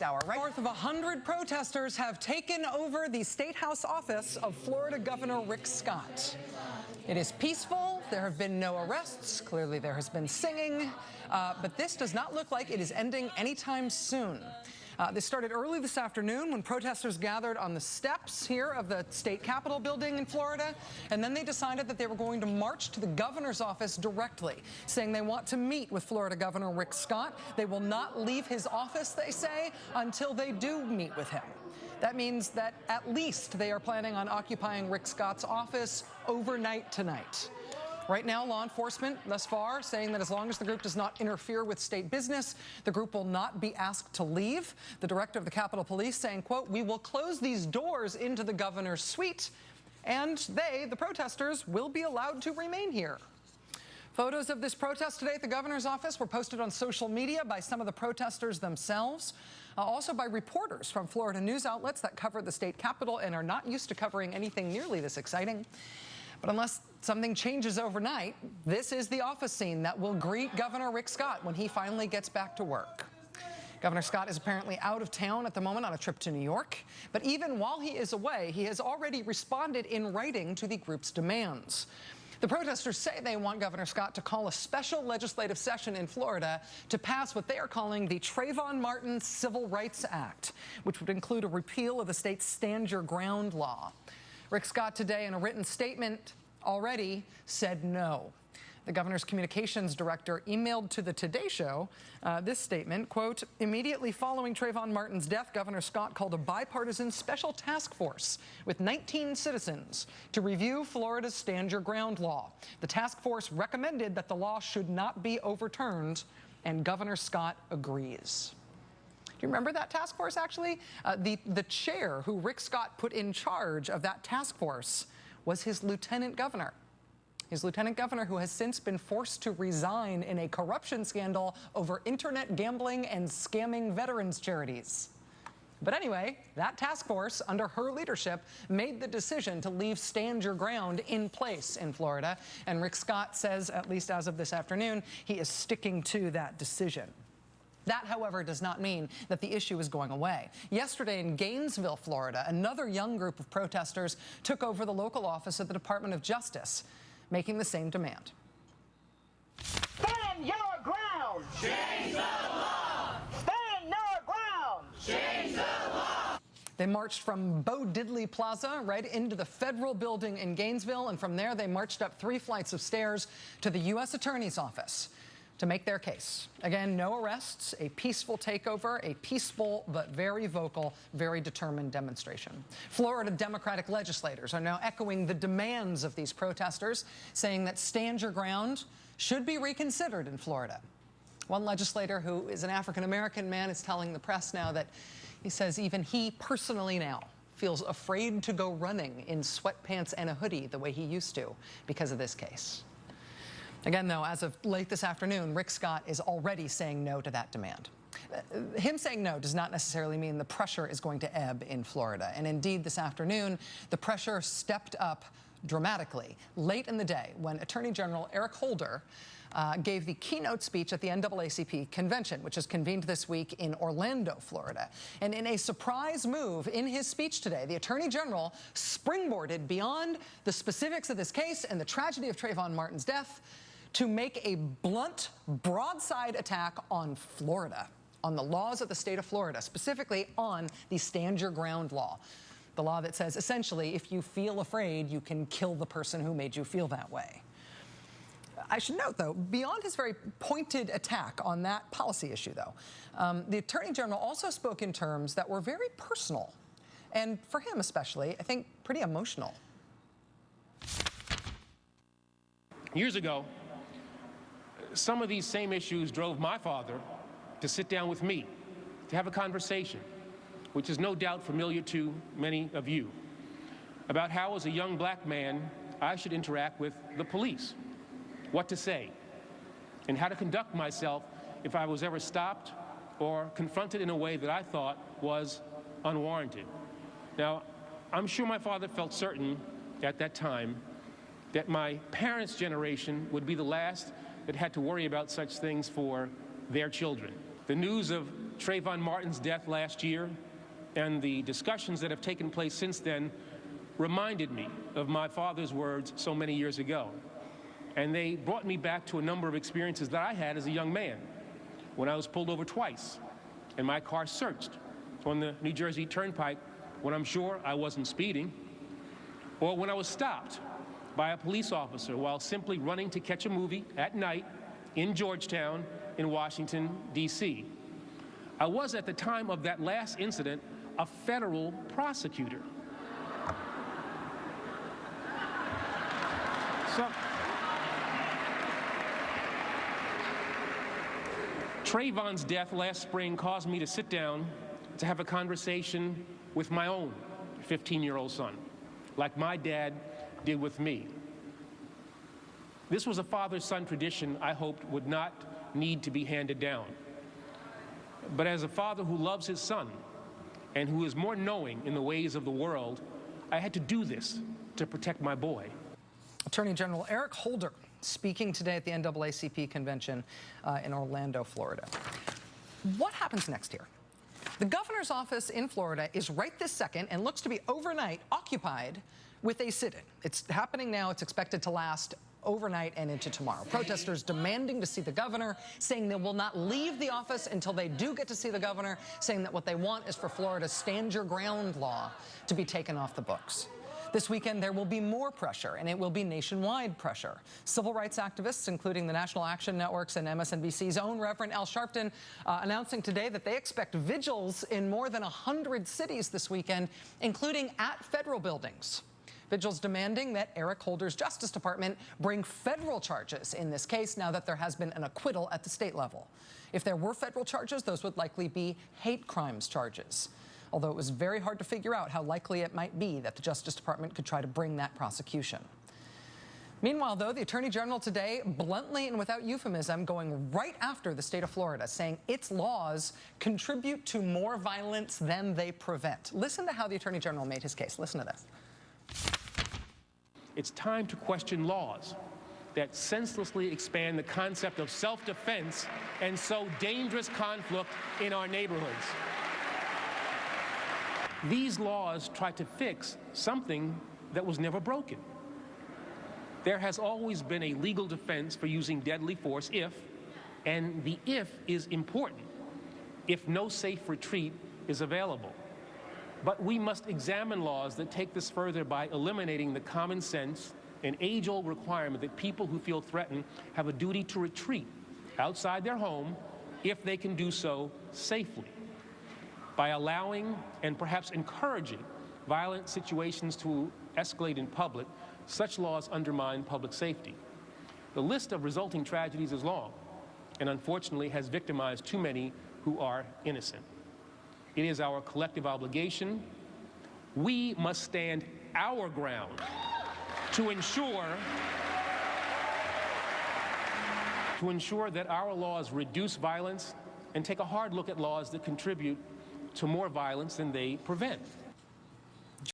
Hour. North of 100 protesters have taken over the State House office of Florida Governor Rick Scott. It is peaceful. There have been no arrests. Clearly there has been singing, but this does not look like it is ending anytime soon. This started early this afternoon when protesters gathered on the steps here of the state capitol building in Florida, and then they decided that they were going to march to the governor's office directly, saying they want to meet with Florida Governor Rick Scott. They will not leave his office, they say, until they do meet with him. That means that at least they are planning on occupying Rick Scott's office overnight tonight. Right now, law enforcement, thus far, saying that as long as the group does not interfere with state business, the group will not be asked to leave. The director of the Capitol Police saying, quote, "We will close these doors into the governor's suite, and they, the protesters, will be allowed to remain here." Photos of this protest today at the governor's office were posted on social media by some of the protesters themselves, also by reporters from Florida news outlets that cover the state capitol and are not used to covering anything nearly this exciting. But unless something changes overnight, this is the office scene that will greet Governor Rick Scott when he finally gets back to work. Governor Scott is apparently out of town at the moment on a trip to New York. But even while he is away, he has already responded in writing to the group's demands. The protesters say they want Governor Scott to call a special legislative session in Florida to pass what they are calling the Trayvon Martin Civil Rights Act, which would include a repeal of the state's Stand Your Ground law. Rick Scott today, in a written statement, already said no. The governor's communications director emailed to the Today Show this statement, quote, "Immediately following Trayvon Martin's death, Governor Scott called a bipartisan special task force with 19 citizens to review Florida's Stand Your Ground law. The task force recommended that the law should not be overturned, and Governor Scott agrees." Do you remember that task force, actually? The chair who Rick Scott put in charge of that task force was his lieutenant governor. His lieutenant governor, who has since been forced to resign in a corruption scandal over internet gambling and scamming veterans charities. But anyway, that task force, under her leadership, made the decision to leave Stand Your Ground in place in Florida. And Rick Scott says, at least as of this afternoon, he is sticking to that decision. That, however, does not mean that the issue is going away. Yesterday in Gainesville, Florida, another young group of protesters took over the local office of the Department of Justice, making the same demand. Stand your ground! Change the law! Stand your ground! Change the law! They marched from Bo Diddley Plaza right into the federal building in Gainesville, and from there they marched up 3 flights of stairs to the U.S. Attorney's office to make their case. Again, no arrests, a peaceful takeover, a peaceful but very vocal, very determined demonstration. Florida Democratic legislators are now echoing the demands of these protesters, saying that Stand Your Ground should be reconsidered in Florida. One legislator, who is an African-American man, is telling the press now that he says even he personally now feels afraid to go running in sweatpants and a hoodie the way he used to because of this case. Again, though, as of late this afternoon, Rick Scott is already saying no to that demand. Him saying no does not necessarily mean the pressure is going to ebb in Florida. And indeed, this afternoon, the pressure stepped up dramatically late in the day when Attorney General Eric Holder gave the keynote speech at the NAACP convention, which is convened this week in Orlando, Florida. And in a surprise move in his speech today, the Attorney General springboarded beyond the specifics of this case and the tragedy of Trayvon Martin's death to make a blunt, broadside attack on Florida, on the laws of the state of Florida, specifically on the Stand Your Ground law, the law that says, essentially, if you feel afraid, you can kill the person who made you feel that way. I should note, though, beyond his very pointed attack on that policy issue, though, the Attorney General also spoke in terms that were very personal, and for him especially, I think, pretty emotional. Years ago, some of these same issues drove my father to sit down with me, to have a conversation, which is no doubt familiar to many of you, about how, as a young black man, I should interact with the police, what to say, and how to conduct myself if I was ever stopped or confronted in a way that I thought was unwarranted. Now, I'm sure my father felt certain at that time that my parents' generation would be the last that had to worry about such things for their children. The news of Trayvon Martin's death last year and the discussions that have taken place since then reminded me of my father's words so many years ago. And they brought me back to a number of experiences that I had as a young man, when I was pulled over twice and my car searched on the New Jersey Turnpike when I'm sure I wasn't speeding, or when I was stopped by a police officer while simply running to catch a movie at night in Georgetown in Washington, D.C. I was, at the time of that last incident, a federal prosecutor. So, Trayvon's death last spring caused me to sit down to have a conversation with my own 15-year-old son, like my dad did with me. This was a father-son tradition I hoped would not need to be handed down. But as a father who loves his son and who is more knowing in the ways of the world, I had to do this to protect my boy. Attorney General Eric Holder speaking today at the NAACP convention in Orlando, Florida. What happens next here? The governor's office in Florida is right this second and looks to be overnight occupied with a sit-in. It's happening now. It's expected to last overnight and into tomorrow. Protesters demanding to see the governor, saying they will not leave the office until they do get to see the governor, saying that what they want is for Florida's stand your ground law to be taken off the books. This weekend, there will be more pressure, and it will be nationwide pressure. Civil rights activists, including the National Action Network's and MSNBC's own Reverend Al Sharpton, announcing today that they expect vigils in more than 100 cities this weekend, including at federal buildings. Vigils demanding that Eric Holder's Justice Department bring federal charges in this case now that there has been an acquittal at the state level. If there were federal charges, those would likely be hate crimes charges, although it was very hard to figure out how likely it might be that the Justice Department could try to bring that prosecution. Meanwhile, though, the Attorney General today, bluntly and without euphemism, going right after the state of Florida, saying its laws contribute to more violence than they prevent. Listen to how the Attorney General made his case. Listen to this. It's time to question laws that senselessly expand the concept of self-defense and sow dangerous conflict in our neighborhoods. These laws try to fix something that was never broken. There has always been a legal defense for using deadly force if, and the if is important, if no safe retreat is available. But we must examine laws that take this further by eliminating the common sense and age-old requirement that people who feel threatened have a duty to retreat outside their home if they can do so safely. By allowing and perhaps encouraging violent situations to escalate in public, such laws undermine public safety. The list of resulting tragedies is long and unfortunately has victimized too many who are innocent. It is our collective obligation. We must stand our ground to ensure that our laws reduce violence and take a hard look at laws that contribute to more violence than they prevent.